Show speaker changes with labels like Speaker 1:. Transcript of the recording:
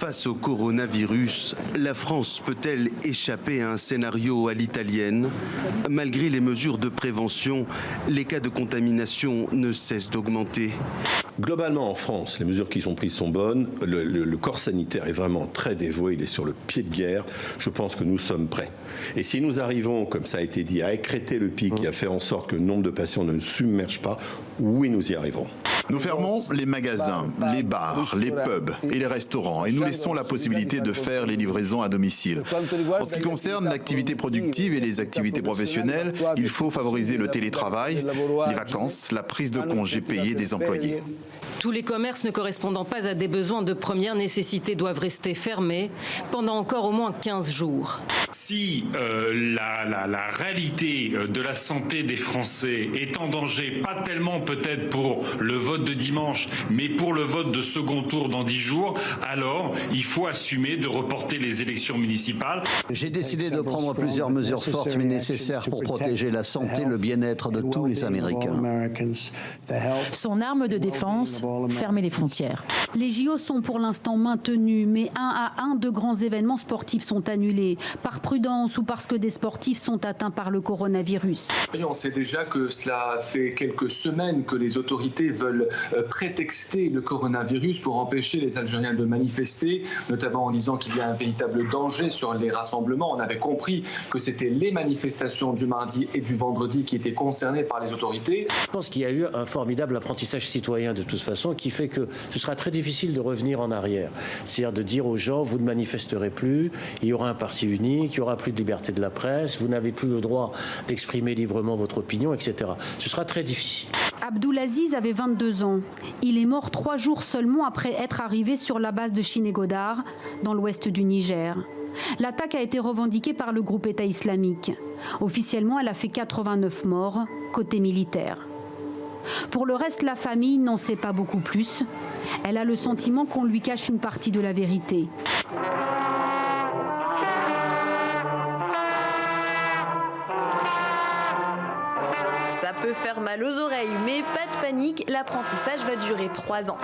Speaker 1: Face au coronavirus, la France peut-elle échapper à un scénario à l'italienne? Malgré les mesures de prévention, les cas de contamination ne cessent d'augmenter.
Speaker 2: Globalement, en France, les mesures qui sont prises sont bonnes. Le corps sanitaire est vraiment très dévoué, il est sur le pied de guerre. Je pense que nous sommes prêts. Et si nous arrivons, comme ça a été dit, à écrêter le pic et à faire en sorte que le nombre de patients ne submerge pas, oui, nous y arriverons.
Speaker 3: Nous fermons les magasins, les bars, les pubs et les restaurants et nous laissons la possibilité de faire les livraisons à domicile. En ce qui concerne l'activité productive et les activités professionnelles, il faut favoriser le télétravail, les vacances, la prise de congés payés des employés.
Speaker 4: Tous les commerces ne correspondant pas à des besoins de première nécessité doivent rester fermés pendant encore au moins 15 jours.
Speaker 5: Si la réalité de la santé des Français est en danger, pas tellement peut-être pour le vote de dimanche, mais pour le vote de second tour dans 10 jours, alors il faut assumer de reporter les élections municipales.
Speaker 6: J'ai décidé de prendre plusieurs mesures fortes mais nécessaires pour protéger la santé et le bien-être de tous les Américains.
Speaker 7: Son arme de défense, fermer les frontières.
Speaker 8: Les JO sont pour l'instant maintenus, mais un à un de grands événements sportifs sont annulés, par prudence ou parce que des sportifs sont atteints par le coronavirus.
Speaker 9: On sait déjà que cela fait quelques semaines que les autorités veulent prétexter le coronavirus pour empêcher les Algériens de manifester, notamment en disant qu'il y a un véritable danger sur les rassemblements. On avait compris que c'était les manifestations du mardi et du vendredi qui étaient concernées par les autorités.
Speaker 10: Je pense qu'il y a eu un formidable apprentissage citoyen de toute façon qui fait que ce sera très difficile de revenir en arrière. C'est-à-dire de dire aux gens, vous ne manifesterez plus, il y aura un parti unique, il n'y aura plus de liberté de la presse, vous n'avez plus le droit d'exprimer librement votre opinion, etc. Ce sera très difficile.
Speaker 8: Abdoulaziz avait 22 ans. Il est mort 3 jours seulement après être arrivé sur la base de Chinégodar, dans l'ouest du Niger. L'attaque a été revendiquée par le groupe État islamique. Officiellement, elle a fait 89 morts, côté militaire. Pour le reste, la famille n'en sait pas beaucoup plus. Elle a le sentiment qu'on lui cache une partie de la vérité.
Speaker 11: Ça peut faire mal aux oreilles, mais pas de panique, l'apprentissage va durer 3 ans.